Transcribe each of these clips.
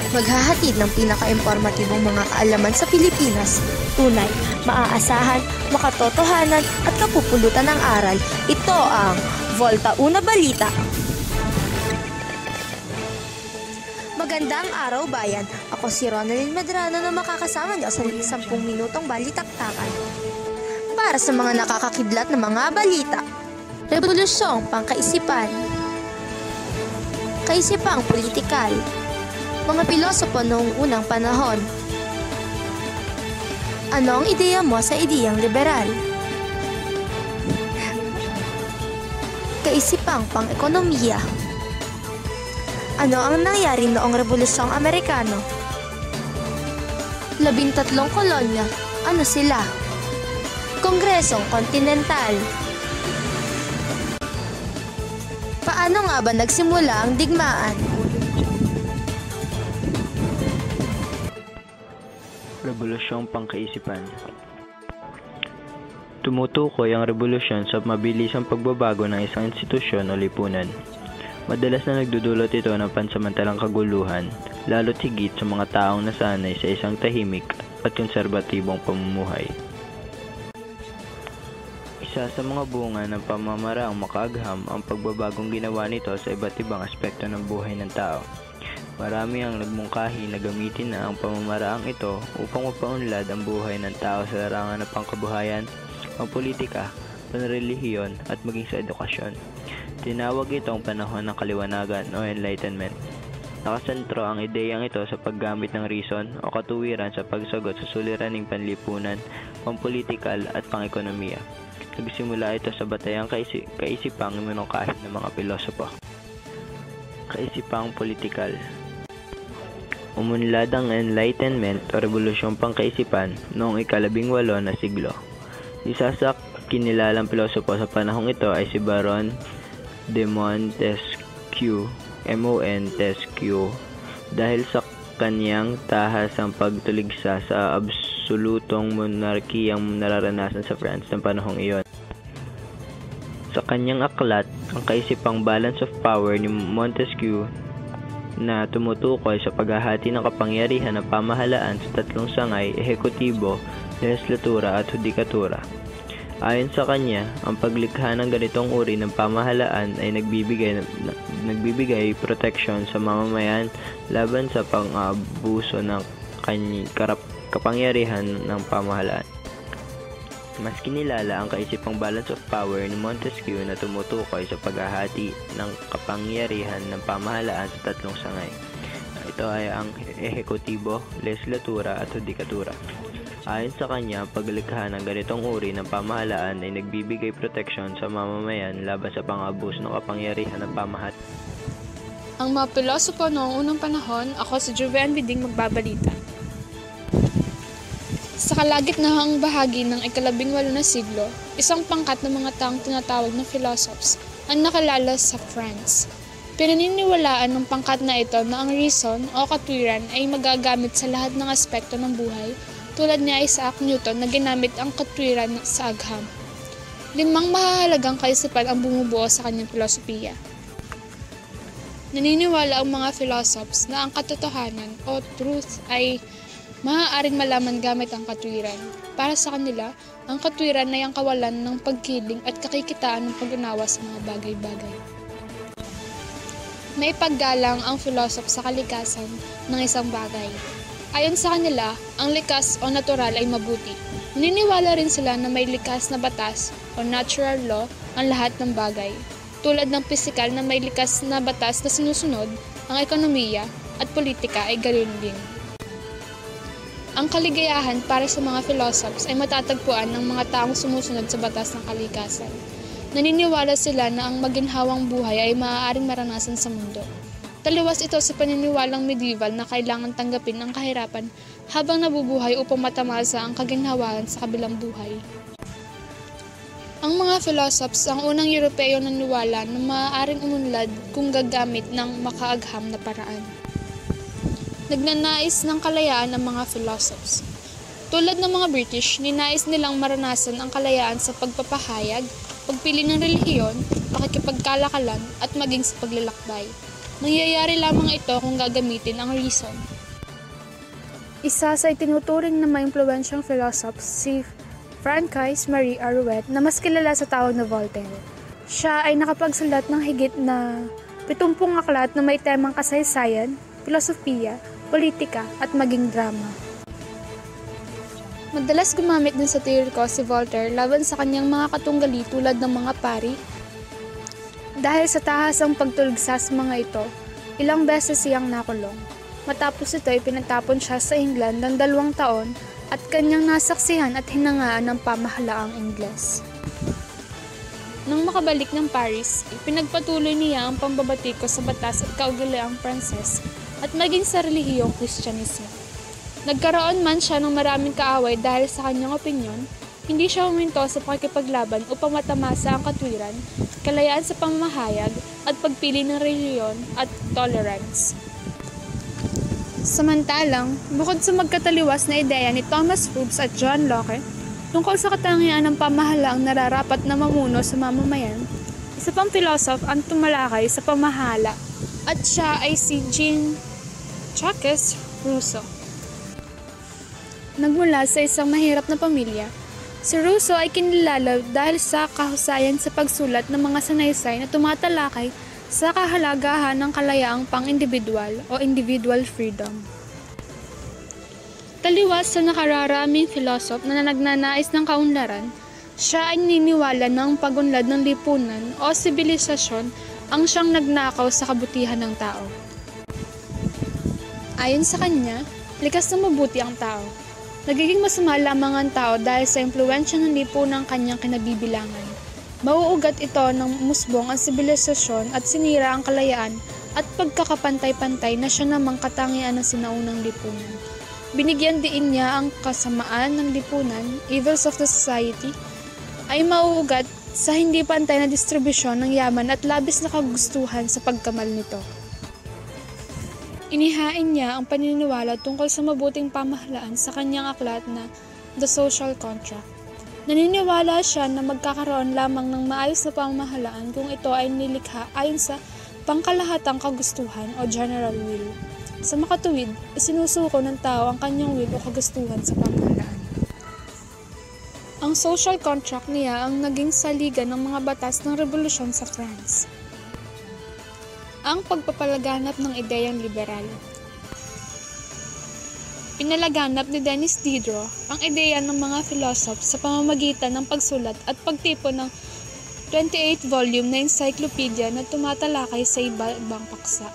Maghahatid ng pinaka-impormatibong mga kaalaman sa Pilipinas. Tunay, maaasahan, makatotohanan at kapupulutan ng aral. Ito ang Volta Una Balita. Magandang araw bayan. Ako si Ronaldin Medrano na makakasama niyo sa 10 minutong balitaktakan. Para sa mga nakakakidlat na mga balita. Rebolusyong pangkaisipan. Kaisipang politikal. Mga pilosopo noong unang panahon. Ano ang ideya mo sa ideyang liberal? Kaisipang pang-ekonomiya. Ano ang nangyari noong Rebolusyong Amerikano? 13 kolonya. Ano sila? Kongresong Kontinental. Paano nga ba nagsimula ang digmaan? Rebolusyong pangkaisipan. Tumutukoy ang revolusyon sa mabilisang pagbabago ng isang institusyon o lipunan. Madalas na nagdudulot ito ng pansamantalang kaguluhan, lalo't higit sa mga taong nasanay sa isang tahimik at konserbatibong pamumuhay. Isa sa mga bunga ng pamamaraang makaagham ang pagbabagong ginawa nito sa iba't ibang aspekto ng buhay ng tao. Marami ang nagmungkahi na gamitin na ang pamamaraang ito upang mapaunlad ang buhay ng tao sa larangan ng pangkabuhayan, pangpolitika, panrelihiyon at maging sa edukasyon. Tinawag itong panahon ng kaliwanagan o enlightenment. Nakasentro ang ideyang ito sa paggamit ng reason o katuwiran sa pagsagot sa suliraning panlipunan, pampolitikal at pangekonomiya. Nagsimula ito sa batayang kaisipang minungkahi ng mga pilosopo. Kaisipang politikal. Umunlad ang Enlightenment o Rebolusyong Pangkaisipan noong ika-18 na siglo. Isa sa kinilalang pilosopo sa panahong ito ay si Baron de Montesquieu, Montesquieu, dahil sa kanyang tahasang pagtuligsa sa absolutong monarkiyang nararanasan sa France ng panahong iyon. Sa kanyang aklat, ang kaisipang Balance of Power ni Montesquieu na tumutukoy sa paghahati ng kapangyarihan ng pamahalaan sa tatlong sangay, ehekutibo, lehislatura at hudikatura. Ayon sa kanya, ang paglikha ng ganitong uri ng pamahalaan ay nagbibigay proteksyon sa mamamayan laban sa pang-aabuso ng kapangyarihan ng pamahalaan. Mas kinilala ang kaisipang Balance of Power ni Montesquieu na tumutukoy sa paghahati ng kapangyarihan ng pamahalaan sa tatlong sangay. Ito ay ang ehekutibo, lehislatura at hudikatura. Ayon sa kanya, ang paglikha ng ganitong uri ng pamahalaan ay nagbibigay proteksyon sa mamamayan laban sa pang-abuso ng kapangyarihan ng pamahalaan. Ang mga pilosopo noong unang panahon, ako si Joven Biding magbabalita. Sa kalagitnahang bahagi ng ika-18 na siglo, isang pangkat ng mga taong tinatawag na philosophers ang nakilala sa France. Pinaniniwalaan ng pangkat na ito na ang reason o katwiran ay magagamit sa lahat ng aspekto ng buhay, tulad ni Isaac Newton na ginamit ang katwiran sa agham. 5 mahahalagang kaisipan ang bumubuo sa kanyang filosofiya. Naniniwala ang mga philosophers na ang katotohanan o truth ay maaaring malaman gamit ang katwiran. Para sa kanila, ang katwiran ay ang kawalan ng pagkiling at kakikitaan ng pag-unawa sa mga bagay-bagay. May paggalang ang philosopher sa kalikasan ng isang bagay. Ayon sa kanila, ang likas o natural ay mabuti. Naniniwala rin sila na may likas na batas o natural law ang lahat ng bagay. Tulad ng pisikal na may likas na batas na sinusunod, ang ekonomiya at politika ay gayon din. Ang kaligayahan para sa mga philosophers ay matatagpuan ng mga taong sumusunod sa batas ng kalikasan. Naniniwala sila na ang maginhawang buhay ay maaaring maranasan sa mundo. Taliwas ito sa paniniwalang medieval na kailangan tanggapin ang kahirapan habang nabubuhay upang matamasa ang kaginhawaan sa kabilang buhay. Ang mga philosophers ang unang Europeo na naniwala na maaaring umunlad kung gagamit ng makaagham na paraan. Nagnanais ng kalayaan ang mga philosophers. Tulad ng mga British, ninais nilang maranasan ang kalayaan sa pagpapahayag, pagpili ng relihiyon, pakikipagkalakalan at maging sa paglalakbay. Nangyayari lamang ito kung gagamitin ang reason. Isa sa itinuturing na maimpluwensyang philosopher si Francois Marie Arouet na mas kilala sa tawag na Voltaire. Siya ay nakapagsulat ng higit na 70 aklat na may temang kasaysayan, filosofiya, politika at maging drama. Madalas gumamit din sa teoriko si Voltaire laban sa kanyang mga katunggali tulad ng mga pari. Dahil sa tahasang pagtuligsa sa mga ito, ilang beses siyang nakulong. Matapos ito ay pinatapon siya sa England ng 2 taon at kanyang nasaksihan at hinangaan ng pamahalaang Ingles. Nang makabalik ng Paris, pinagpatuloy niya ang pambabatiko sa batas at kaugaliang Pranses at maging sa relihiyong Kristyanismo. Nagkaroon man siya ng maraming kaaway dahil sa kanyang opinyon, hindi siya huminto sa pakikipaglaban upang matamasa ang katwiran, kalayaan sa pamamahayag at pagpili ng relihiyon at tolerance. Samantalang, bukod sa magkataliwas na ideya ni Thomas Hobbes at John Locke, tungkol sa katangian ng pamahalaang nararapat na mamuno sa mamamayan, isa pang philosopher ang tumalakay sa pamahala at siya ay si Jean-Jacques Rousseau. Nagmula sa isang mahirap na pamilya, si Rousseau ay kinilala dahil sa kahusayan sa pagsulat ng mga sanaysay na tumatalakay sa kahalagahan ng kalayaang pang-individual o individual freedom. Taliwas sa nakararaming philosopher na nagnanais ng kaunlaran, siya ay niniwala na ang pagunlad ng lipunan o sibilisasyon ang siyang nagnakaw sa kabutihan ng tao. Ayon sa kanya, likas na mabuti ang tao. Nagiging masama lamang ang tao dahil sa impluwensya ng lipunang kanyang kinabibilangan. Mauugat ito ng musbong ang sibilisasyon at sinira ang kalayaan at pagkakapantay-pantay na siya namang katangian ng sinaunang lipunan. Binigyan diin niya ang kasamaan ng lipunan, evils of the society, ay mauugat sa hindi pantay na distribusyon ng yaman at labis na kagustuhan sa pagkamal nito. Inihain niya ang paniniwala tungkol sa mabuting pamahalaan sa kanyang aklat na The Social Contract. Naniniwala siya na magkakaroon lamang ng maayos na pamahalaan kung ito ay nilikha ayon sa pangkalahatang kagustuhan o general will. Sa makatuwid, isinusuko ng tao ang kanyang will o kagustuhan sa pamahalaan. Ang social contract niya ang naging saligan ng mga batas ng revolusyon sa France. Ang pagpapalaganap ng ideyang liberal. Pinalaganap ni Denis Diderot ang ideya ng mga philosopher sa pamamagitan ng pagsulat at pagtipon ng 28-volume na encyclopedia na tumatalakay sa iba-ibang paksa.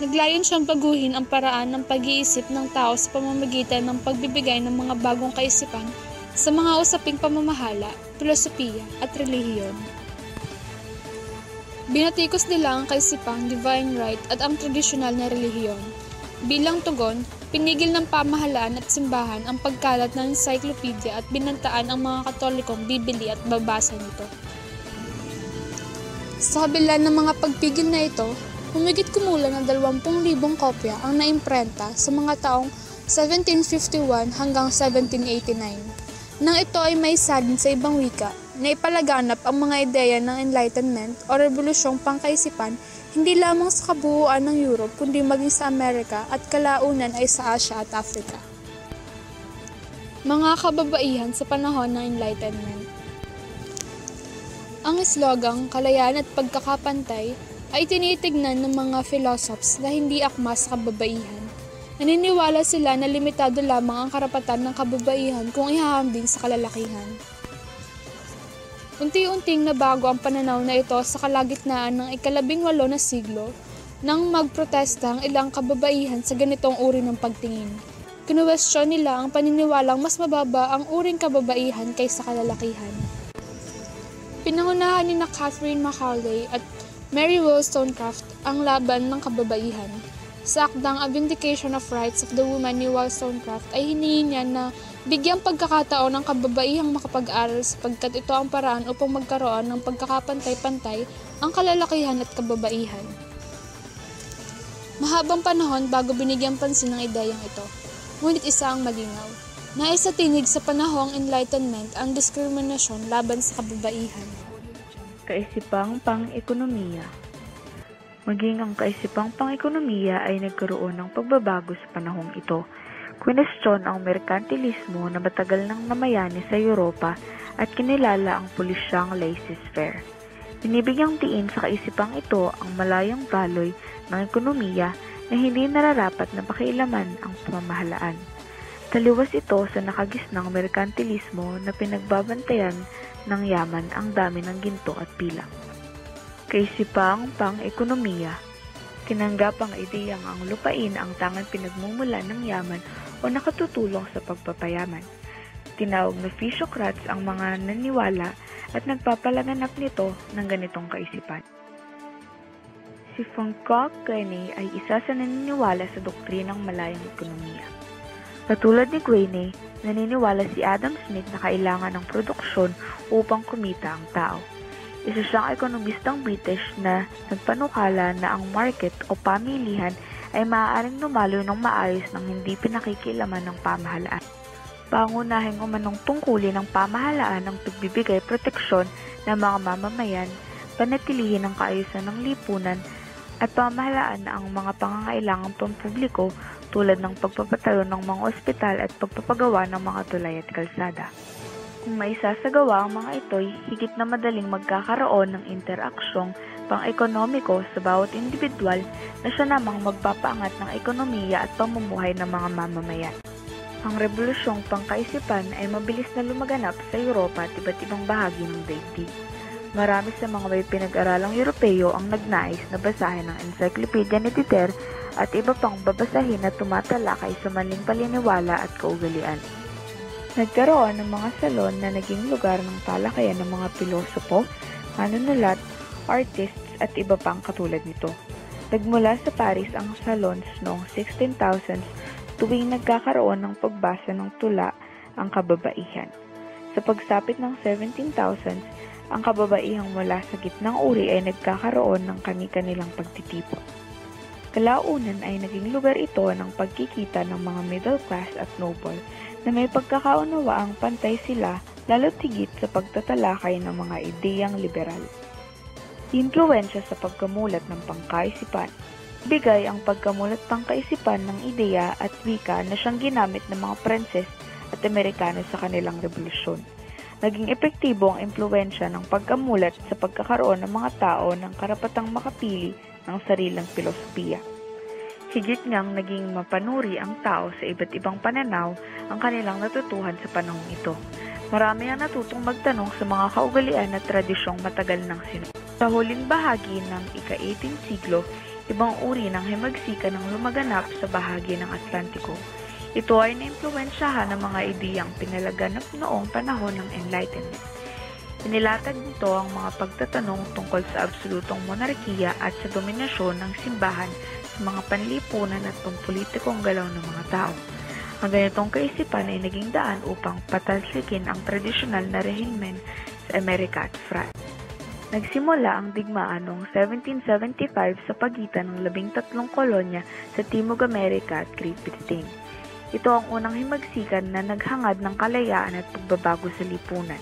Naglayon siyang baguhin ang paraan ng pag-iisip ng tao sa pamamagitan ng pagbibigay ng mga bagong kaisipan sa mga usaping pamamahala, filosofiya at relihiyon. Binatikos nila ang kaisipang divine right at ang tradisyonal na relihiyon. Bilang tugon, pinigil ng pamahalaan at simbahan ang pagkalat ng encyclopedia at binantaan ang mga Katolikong bibili at babasa nito. Sa kabila ng mga pagpigil na ito, humigit kumulang ng 20,000 kopya ang naimprenta sa mga taong 1751 hanggang 1789. Nang ito ay may salin sa ibang wika, na ipalaganap ang mga ideya ng Enlightenment o Rebolusyong Pangkaisipan hindi lamang sa kabuuan ng Europe kundi maging sa Amerika at kalaunan ay sa Asia at Africa. Mga kababaihan sa panahon ng Enlightenment. Ang slogang kalayaan at pagkakapantay ay tinitignan ng mga philosophers na hindi akma sa kababaihan. Naniniwala sila na limitado lamang ang karapatan ng kababaihan kung ihahambing sa kalalakihan. Unti-unting nabago ang pananaw na ito sa kalagitnaan ng ika-18 na siglo nang magprotesta ang ilang kababaihan sa ganitong uri ng pagtingin. Kinuwestiyon nila ang paniniwalang mas mababa ang uring kababaihan kaysa kalalakihan. Pinangunahan ni Catherine Macaulay at Mary Wollstonecraft ang laban ng kababaihan. Sa akdang A Vindication of Rights of the Woman ni Wollstonecraft ay hinihingi niya na bigyang pagkakataon ng kababaihang makapag-aral sapagkat ito ang paraan upang magkaroon ng pagkakapantay-pantay ang kalalakihan at kababaihan. Mahabang panahon bago binigyang pansin ng ideyang ito, ngunit isa ang malinaw. Naisatinig sa panahong Enlightenment ang diskriminasyon laban sa kababaihan. Kaisipang pang-ekonomiya. Maging ang kaisipang pang-ekonomiya ay nagkaroon ng pagbabago sa panahong ito. Kwinestyon ang merkantilismo na matagal nang namayani sa Europa at kinilala ang pulisyang laissez-faire. Binibigyang diin sa kaisipang ito ang malayang daloy ng ekonomiya na hindi nararapat na pakialaman ang pamamahalaan. Taliwas ito sa nakagisnang merkantilismo na pinagbabantayan ng yaman ang dami ng ginto at pilak. Kaisipang pang-ekonomiya. Tinanggap ang ideyang ang lupain ang tangang pinagmumula ng yaman o nakatutulong sa pagpapayaman. Tinawag na physiocrats ang mga naniwala at nagpapalaganap nito ng ganitong kaisipan. Si Francois Guéné ay isa sa naniniwala sa doktrinang malayang ekonomiya. Katulad ni Guéné, naniniwala si Adam Smith na kailangan ng produksyon upang kumita ang tao. Isa siyang ekonomistang British na nagpanukala na ang market o pamilihan ay maaaring lumalo ng maayos nang hindi pinakikialaman ng pamahalaan. Pangunahing umanong tungkulin ng pamahalaan ang pagbibigay proteksyon ng mga mamamayan, panatilihin ang kaayusan ng lipunan, at pamahalaan na ang mga pangangailangang pampubliko tulad ng pagpapatayo ng mga ospital at pagpapagawa ng mga tulay at kalsada. Kung maisasagawa ang mga ito'y higit na madaling magkakaroon ng interaksyong pang-ekonomiko sa bawat individual na siya namang magpapaangat ng ekonomiya at pamumuhay ng mga mamamayan. Ang rebolusyong pangkaisipan ay mabilis na lumaganap sa Europa at iba't ibang bahagi ng daigdig. Marami sa mga may pinag-aralang Europeo ang nagnais na basahin ang Encyclopedia ni Diderot at iba pang babasahin na tumatalakay sa maling paniniwala at kaugalian. Nagkaroon ng mga salon na naging lugar ng talakayan ng mga pilosopo, manunulat, artists at iba pang katulad nito. Nagmula sa Paris ang salons noong 16,000s tuwing nagkakaroon ng pagbasa ng tula ang kababaihan. Sa pagsapit ng 17,000s, ang kababaihang mula sa gitnang uri ay nagkakaroon ng kani-kanilang pagtitipon. Kalaunan ay naging lugar ito ng pagkikita ng mga middle class at noble na may pagkakaunawaang pantay sila lalo't higit sa pagtatalakay ng mga ideyang liberal. Impluwensya sa pagkamulat ng pangkaisipan. Bigay ang pagkamulat pangkaisipan ng ideya at wika na siyang ginamit ng mga Pranses at Amerikano sa kanilang revolusyon. Naging epektibo ang impluwensya ng pagkamulat sa pagkakaroon ng mga tao ng karapatang makapili ng sariling filosofiya. Higit ngang naging mapanuri ang tao sa iba't ibang pananaw ang kanilang natutuhan sa panahong ito. Marami ang natutong magtanong sa mga kaugalian at tradisyong matagal ng sinunod. Sa huling bahagi ng ika-18 siglo, ibang uri ng himagsikan ang lumaganap sa bahagi ng Atlantiko. Ito ay naimpluwensyahan ng mga ideyang pinalaganap noong panahon ng Enlightenment. Inilatag nito ang mga pagtatanong tungkol sa absolutong monarkiya at sa dominasyon ng simbahan sa mga panlipunan at pampulitikong galaw ng mga tao. Ang ganitong kaisipan ay naging daan upang patalsikin ang tradisyonal na rehimen sa Amerika at France. Nagsimula ang digmaan noong 1775 sa pagitan ng 13 kolonya sa Timog Amerika at Great Britain. Ito ang unang himagsikan na naghangad ng kalayaan at pagbabago sa lipunan.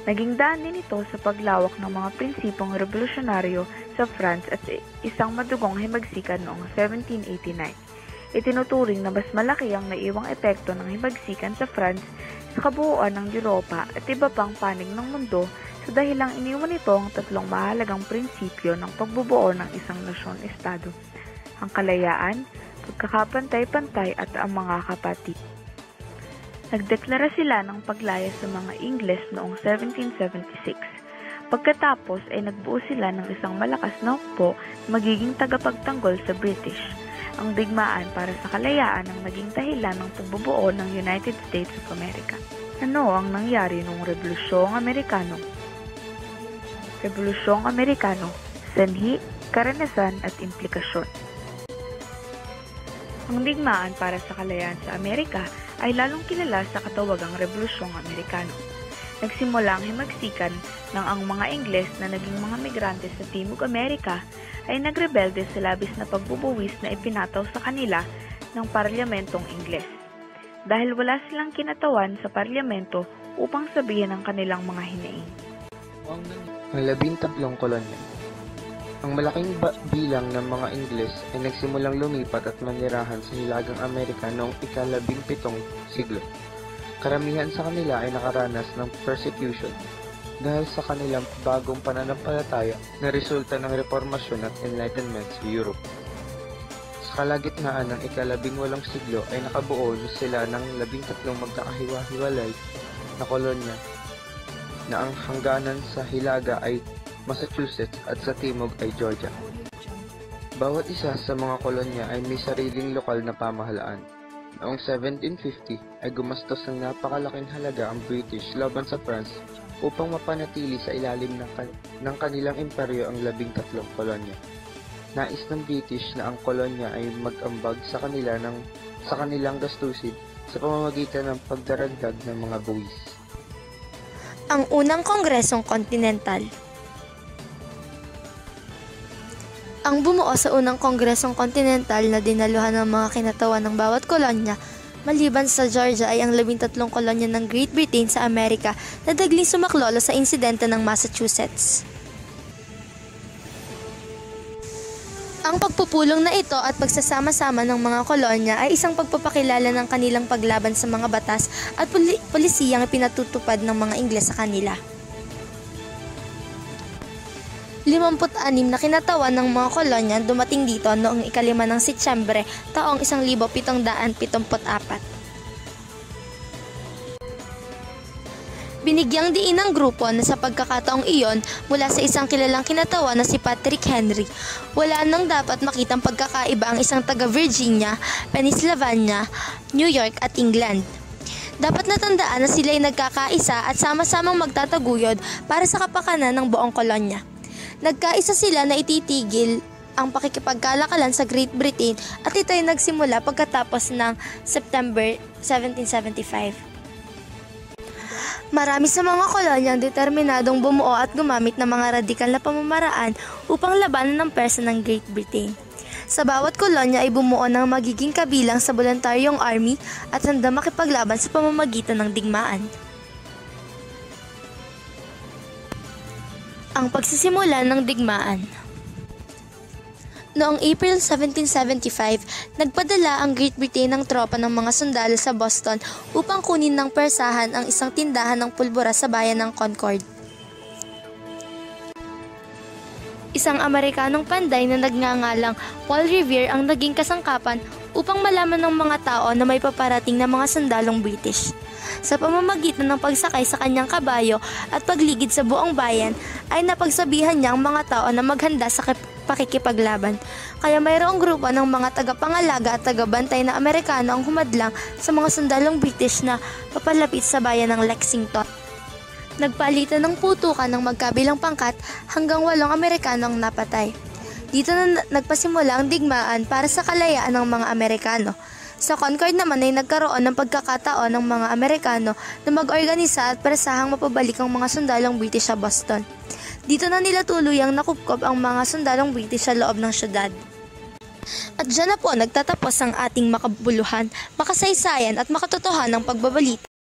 Naging daan din ito sa paglawak ng mga prinsipong revolusyonaryo sa France at isang madugong himagsikan noong 1789. Itinuturing na mas malaki ang naiwang epekto ng himagsikan sa France sa kabuuan ng Europa at iba pang panig ng mundo sa dahilang iniwan nito ang tatlong mahalagang prinsipyo ng pagbubuo ng isang nasyon-estado: ang kalayaan, pagkakapantay-pantay at ang mga kapatid. Nagdeklara sila ng paglaya sa mga Ingles noong 1776. Pagkatapos ay nagbuo sila ng isang malakas na hukbo na magiging tagapagtanggol sa British. Ang digmaan para sa kalayaan ang naging dahilan ng pagbubuo ng United States of America. Ano ang nangyari noong Rebolusyong Amerikano? Rebolusyong Amerikano, sanhi, karanasan at implikasyon. Ang digmaan para sa kalayaan sa Amerika ay lalong kilala sa katawagang Rebolusyong Amerikano. Nagsimula ang himagsikan nang ang mga Ingles na naging mga migrante sa Timog Amerika ay nagrebelde sa labis na pagbubuwis na ipinataw sa kanila ng Parlamentong Ingles. Dahil wala silang kinatawan sa Parlamento upang sabihin ang kanilang mga hinaing. Ang 13 kolonya. Ang malaking bilang ng mga Ingles ay nagsimulang lumipat at manirahan sa Hilagang Amerika noong ika-17 siglo. Karamihan sa kanila ay nakaranas ng persecution dahil sa kanilang bagong pananampalataya na resulta ng reformasyon at enlightenment sa Europe. Sa kalagitnaan ng ika-18 siglo ay nakabuo sila ng 13 magkakahiwa-hiwalay na kolonya na ang hangganan sa hilaga ay Massachusetts at sa timog ay Georgia. Bawat isa sa mga kolonya ay may sariling lokal na pamahalaan. Noong 1750 ay gumastos ng napakalaking halaga ang British laban sa France upang mapanatili sa ilalim ng kanilang imperyo ang 13 kolonya. Nais ng British na ang kolonya ay mag-ambag sa kanilang gastusin sa pamamagitan ng pagdaragdag ng mga buwis. Ang unang Kongresong Kontinental. Ang bumuo sa unang Kongresong Kontinental na dinaluhan ng mga kinatawan ng bawat kolonya, maliban sa Georgia ay ang 13 kolonya ng Great Britain sa Amerika na dagling sumaklolo sa insidente ng Massachusetts. Ang pagpupulong na ito at pagsasama-sama ng mga kolonya ay isang pagpapakilala ng kanilang paglaban sa mga batas at polisiyang pinatutupad ng mga Ingles sa kanila. 56 na kinatawan ng mga kolonya dumating dito noong ika-5 ng Setyembre taong 1774. Binigyang diin ng grupo na sa pagkakataong iyon mula sa isang kilalang kinatawan na si Patrick Henry, wala nang dapat makitang pagkakaiba ang isang taga-Virginia, Pennsylvania, New York at England. Dapat natandaan na sila ay nagkakaisa at sama-samang magtataguyod para sa kapakanan ng buong kolonya. Nagkaisa sila na ititigil ang pakikipagkalakalan sa Great Britain at ito ay nagsimula pagkatapos ng September 1775. Marami sa mga kolonyang determinadong bumuo at gumamit ng mga radikal na pamamaraan upang labanan ng persa ng Great Britain. Sa bawat kolonya ay bumuo ng magiging kabilang sa voluntaryong army at handa makipaglaban sa pamamagitan ng digmaan. Ang pagsisimula ng digmaan. Noong April 1775, nagpadala ang Great Britain ng tropa ng mga sundalo sa Boston upang kunin ng persahan ang isang tindahan ng pulbura sa bayan ng Concord. Isang Amerikanong panday na nagngangalang Paul Revere ang naging kasangkapan upang malaman ng mga tao na may paparating na mga sundalong British. Sa pamamagitan ng pagsakay sa kanyang kabayo at pagligid sa buong bayan, ay napagsabihan niya ang mga tao na maghanda sa pakikipaglaban. Kaya mayroong grupo ng mga tagapangalaga at tagabantay na Amerikano ang humadlang sa mga sundalong British na papalapit sa bayan ng Lexington. Nagpalitan ng putukan ng magkabilang pangkat hanggang 8 Amerikano ang napatay. Dito na nagpasimula ang digmaan para sa kalayaan ng mga Amerikano. Sa Concord naman ay nagkaroon ng pagkakataon ng mga Amerikano na mag-organisa at presahang mapabalik ang mga sundalong British sa Boston. Dito na nila tuluyang nakupkob ang mga sundalong British sa loob ng syudad. At dyan na po nagtatapos ang ating makabuluhan, makasaysayan at makatotohanang pagbabalita